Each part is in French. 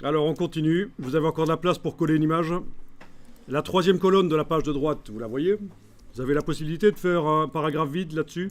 Alors on continue. Vous avez encore de la place pour coller une image. La troisième colonne de la page de droite, vous la voyez? Vous avez la possibilité de faire un paragraphe vide là-dessus.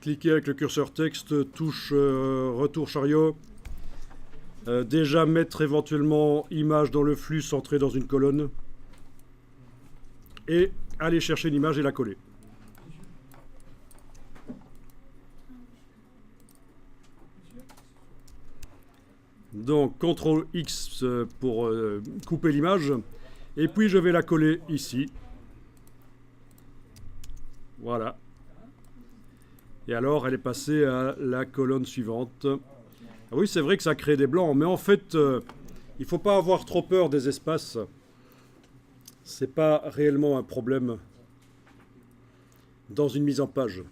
Cliquez avec le curseur texte, touche retour chariot. Déjà mettre éventuellement image dans le flux centré dans une colonne. Et aller chercher une image et la coller. Donc CTRL X pour couper l'image. Et puis je vais la coller ici. Voilà. Et alors elle est passée à la colonne suivante. Ah oui, c'est vrai que ça crée des blancs, mais en fait, il ne faut pas avoir trop peur des espaces. C'est pas réellement un problème dans une mise en page.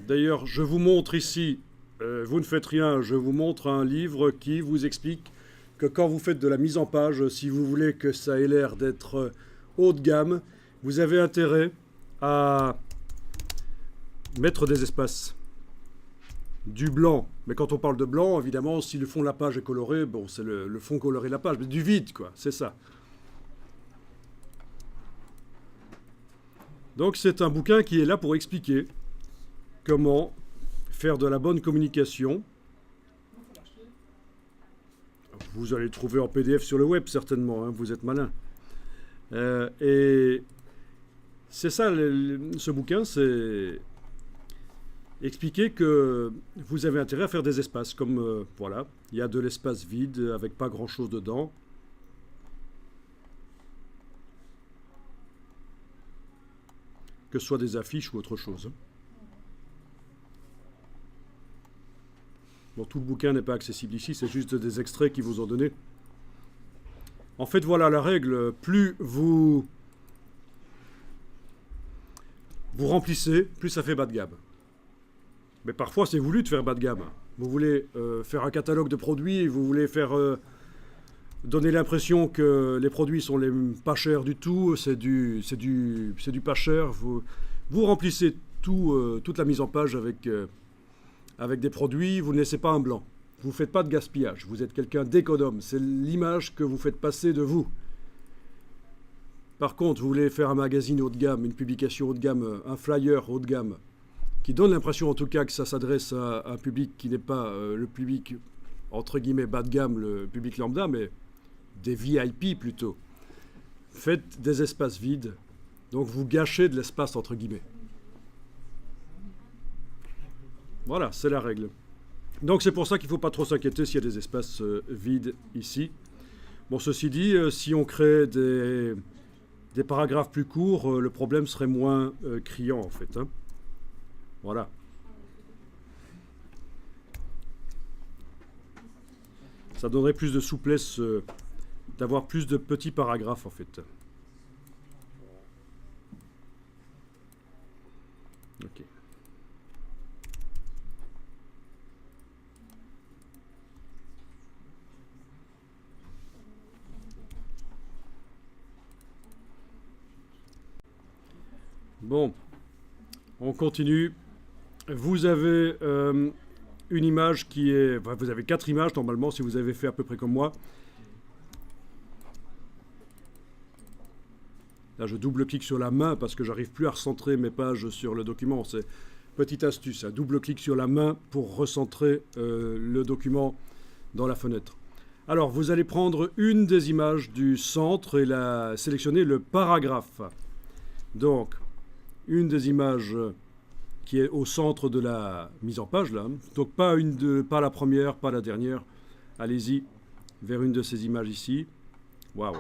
D'ailleurs, je vous montre ici, vous ne faites rien, je vous montre un livre qui vous explique que quand vous faites de la mise en page, si vous voulez que ça ait l'air d'être haut de gamme, vous avez intérêt à mettre des espaces. Du blanc, mais quand on parle de blanc, évidemment, si le fond de la page est coloré, bon, c'est le fond coloré de la page, mais du vide, quoi, c'est ça. Donc c'est un bouquin qui est là pour expliquer comment faire de la bonne communication. Vous allez le trouver en PDF sur le web, certainement, hein, vous êtes malin. Et c'est ça, ce bouquin, c'est expliquer que vous avez intérêt à faire des espaces, comme, voilà, il y a de l'espace vide avec pas grand-chose dedans. Que ce soit des affiches ou autre chose. Bon, tout le bouquin n'est pas accessible ici, c'est juste des extraits qui vous ont donné. En fait, voilà la règle. Plus vous remplissez, plus ça fait bas de gamme. Mais parfois, c'est voulu de faire bas de gamme. Vous voulez faire un catalogue de produits, et vous voulez faire donner l'impression que les produits sont les pas chers du tout, c'est du pas cher. Vous remplissez toute la mise en page avec des produits, vous ne laissez pas un blanc. Vous ne faites pas de gaspillage, vous êtes quelqu'un d'économe. C'est l'image que vous faites passer de vous. Par contre, vous voulez faire un magazine haut de gamme, une publication haut de gamme, un flyer haut de gamme, qui donne l'impression en tout cas que ça s'adresse à un public qui n'est pas le public, entre guillemets, bas de gamme, le public lambda, mais des VIP plutôt. Faites des espaces vides, donc vous gâchez de l'espace, entre guillemets. Voilà, c'est la règle. Donc c'est pour ça qu'il ne faut pas trop s'inquiéter s'il y a des espaces vides ici. Bon, ceci dit, si on crée des paragraphes plus courts, le problème serait moins criant en fait, hein. Voilà. Ça donnerait plus de souplesse d'avoir plus de petits paragraphes en fait. Ok. Bon, on continue. Vous avez une image qui est... Enfin, vous avez 4 images normalement si vous avez fait à peu près comme moi. Là, je double-clique sur la main parce que j'arrive plus à recentrer mes pages sur le document. C'est petite astuce, un double-clic sur la main pour recentrer le document dans la fenêtre. Alors, vous allez prendre une des images du centre et sélectionner le paragraphe. Donc, une des images qui est au centre de la mise en page, là. Donc, pas la première, pas la dernière. Allez-y vers une de ces images ici. Waouh,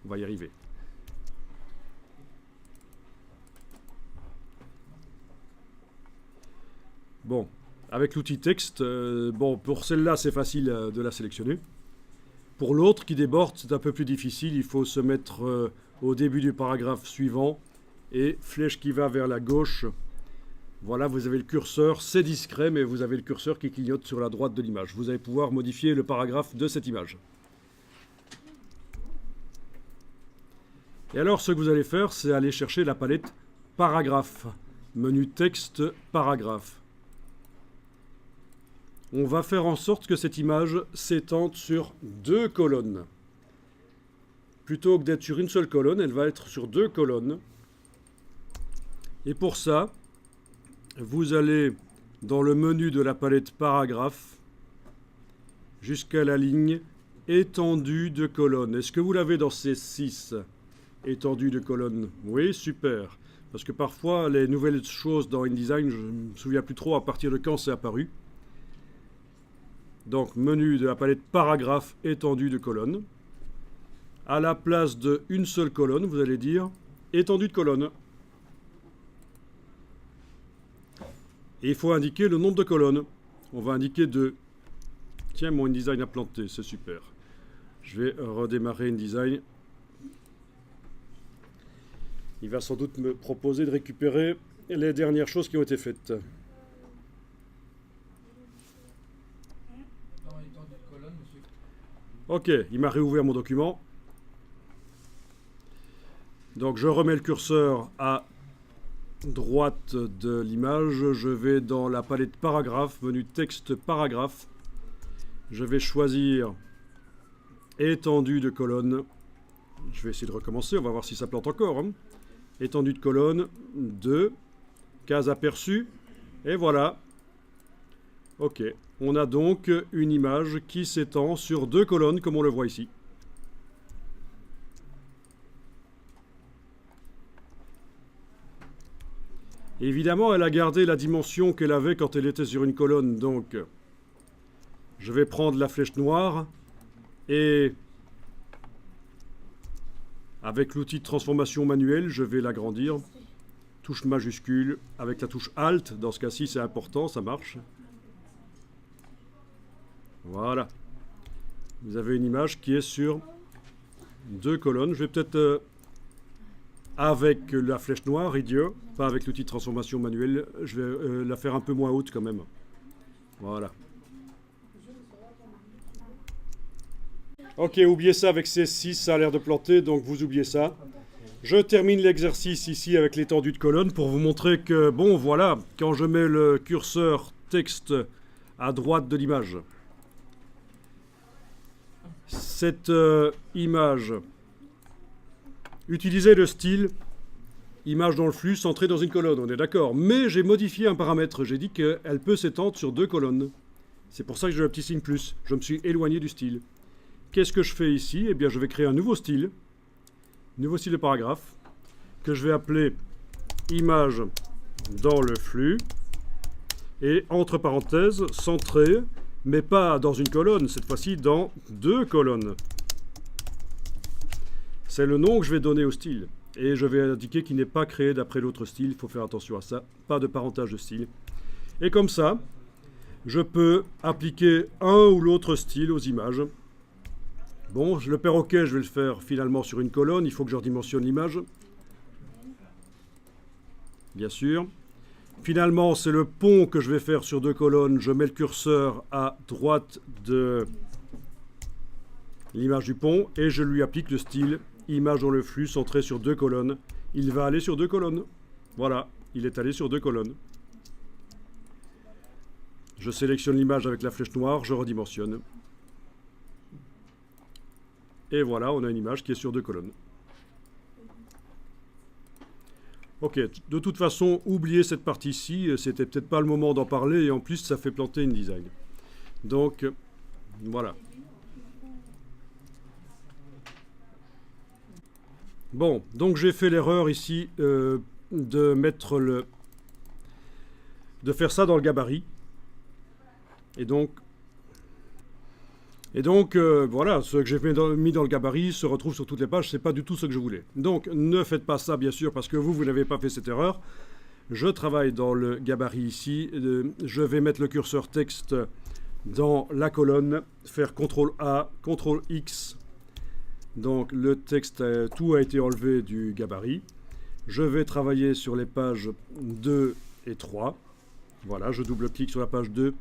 on va y arriver. Bon, avec l'outil texte, bon, pour celle-là, c'est facile de la sélectionner. Pour l'autre qui déborde, c'est un peu plus difficile. Il faut se mettre au début du paragraphe suivant et flèche qui va vers la gauche. Voilà, vous avez le curseur, c'est discret, mais vous avez le curseur qui clignote sur la droite de l'image. Vous allez pouvoir modifier le paragraphe de cette image. Et alors, ce que vous allez faire, c'est aller chercher la palette paragraphe. Menu texte, paragraphe. on va faire en sorte que cette image s'étende sur 2 colonnes. Plutôt que d'être sur une seule colonne, elle va être sur 2 colonnes. Et pour ça, vous allez dans le menu de la palette paragraphe jusqu'à la ligne étendue de colonnes. Est-ce que vous l'avez dans C6, étendue de colonnes? Oui, super. Parce que parfois, les nouvelles choses dans InDesign, je ne me souviens plus trop à partir de quand c'est apparu. Donc, menu de la palette paragraphe étendue de colonnes. À la place d'une seule colonne, vous allez dire étendue de colonnes. Et il faut indiquer le nombre de colonnes. On va indiquer 2. Tiens, mon InDesign a planté, c'est super. Je vais redémarrer InDesign. Il va sans doute me proposer de récupérer les dernières choses qui ont été faites. Ok, il m'a réouvert mon document. Donc je remets le curseur à droite de l'image. Je vais dans la palette paragraphe, menu texte paragraphe. Je vais choisir étendue de colonne. Je vais essayer de recommencer, on va voir si ça plante encore. Hein. Étendue de colonne, 2, case aperçue, et voilà. Ok, on a donc une image qui s'étend sur 2 colonnes, comme on le voit ici. Évidemment, elle a gardé la dimension qu'elle avait quand elle était sur une colonne, donc je vais prendre la flèche noire et avec l'outil de transformation manuelle, je vais l'agrandir. Touche majuscule avec la touche Alt. Dans ce cas-ci, c'est important, ça marche. Voilà. Vous avez une image qui est sur 2 colonnes. Je vais peut-être, avec la flèche noire, idiot, pas avec l'outil de transformation manuelle, je vais la faire un peu moins haute quand même. Voilà. Ok, oubliez ça avec C6, ça a l'air de planter, donc vous oubliez ça. Je termine l'exercice ici avec l'étendue de colonne pour vous montrer que, bon, voilà, quand je mets le curseur texte à droite de l'image, cette image utilisait le style image dans le flux centrée dans une colonne, on est d'accord. Mais j'ai modifié un paramètre, j'ai dit qu'elle peut s'étendre sur 2 colonnes. C'est pour ça que j'ai le petit signe plus, je me suis éloigné du style. Qu'est-ce que je fais ici? Eh bien, je vais créer un nouveau style de paragraphe, que je vais appeler image dans le flux, et entre parenthèses, centré, mais pas dans une colonne, cette fois-ci dans 2 colonnes. C'est le nom que je vais donner au style, et je vais indiquer qu'il n'est pas créé d'après l'autre style, il faut faire attention à ça, pas de parentage de style. Et comme ça, je peux appliquer un ou l'autre style aux images. Bon, le perroquet, je vais le faire finalement sur une colonne. Il faut que je redimensionne l'image. Bien sûr. Finalement, c'est le pont que je vais faire sur 2 colonnes. Je mets le curseur à droite de l'image du pont et je lui applique le style image dans le flux centré sur 2 colonnes. Il va aller sur 2 colonnes. Voilà, il est allé sur 2 colonnes. Je sélectionne l'image avec la flèche noire, je redimensionne. Et voilà, on a une image qui est sur 2 colonnes. Ok, de toute façon, oubliez cette partie-ci, c'était peut-être pas le moment d'en parler, et en plus, ça fait planter InDesign. Donc, voilà. Bon, donc j'ai fait l'erreur ici de faire ça dans le gabarit. Et donc, voilà, ce que j'ai mis dans le gabarit se retrouve sur toutes les pages, c'est pas du tout ce que je voulais. Donc, ne faites pas ça, bien sûr, parce que vous n'avez pas fait cette erreur. Je travaille dans le gabarit ici. Je vais mettre le curseur texte dans la colonne, faire CTRL-A, CTRL-X. Donc, le texte, tout a été enlevé du gabarit. Je vais travailler sur les pages 2 et 3. Voilà, je double-clique sur la page 2.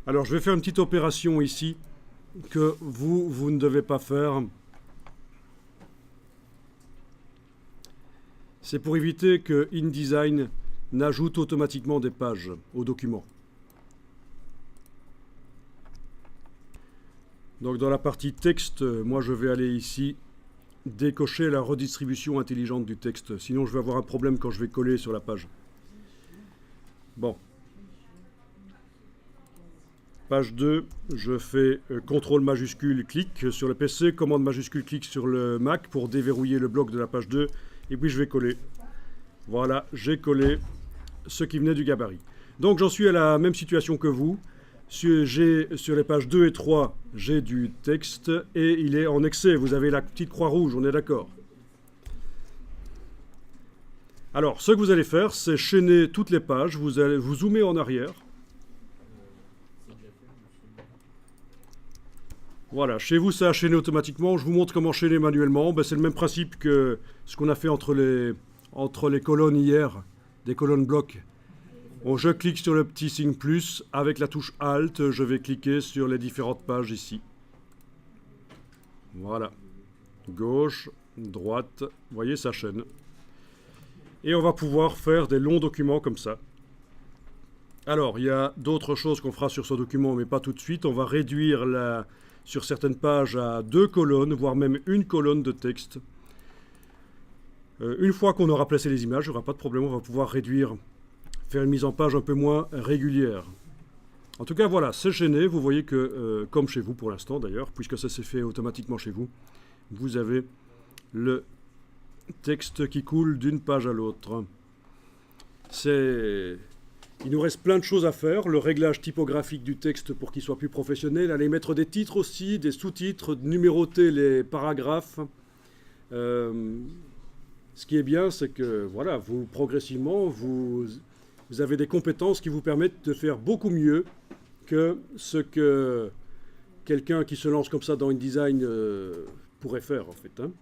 Alors, je vais faire une petite opération ici que vous ne devez pas faire. C'est pour éviter que InDesign n'ajoute automatiquement des pages au document. Donc dans la partie texte, moi je vais aller ici décocher la redistribution intelligente du texte. Sinon je vais avoir un problème quand je vais coller sur la page. Bon. Page 2, je fais CTRL majuscule clic sur le PC, commande majuscule clic sur le Mac pour déverrouiller le bloc de la page 2. Et puis je vais coller. Voilà, j'ai collé ce qui venait du gabarit. Donc j'en suis à la même situation que vous. Sur les pages 2 et 3, j'ai du texte et il est en excès. Vous avez la petite croix rouge, on est d'accord. Alors, ce que vous allez faire, c'est chaîner toutes les pages. Vous allez vous zoomer en arrière. Voilà, chez vous, ça a chaîné automatiquement. Je vous montre comment chaîner manuellement. Ben, c'est le même principe que ce qu'on a fait entre les colonnes hier, des colonnes blocs. Bon, je clique sur le petit signe plus. Avec la touche Alt, je vais cliquer sur les différentes pages ici. Voilà. Gauche, droite. Vous voyez, ça chaîne. Et on va pouvoir faire des longs documents comme ça. Alors, il y a d'autres choses qu'on fera sur ce document, mais pas tout de suite. On va réduire sur certaines pages à 2 colonnes, voire même une colonne de texte. Une fois qu'on aura placé les images, il n'y aura pas de problème, on va pouvoir réduire, faire une mise en page un peu moins régulière. En tout cas, voilà, c'est chaîné. Vous voyez que, comme chez vous pour l'instant d'ailleurs, puisque ça s'est fait automatiquement chez vous, vous avez le texte qui coule d'une page à l'autre. Il nous reste plein de choses à faire. Le réglage typographique du texte pour qu'il soit plus professionnel. Aller mettre des titres aussi, des sous-titres, numéroter les paragraphes. Ce qui est bien, c'est que voilà, progressivement, vous avez des compétences qui vous permettent de faire beaucoup mieux que ce que quelqu'un qui se lance comme ça dans InDesign pourrait faire, en fait. Hein.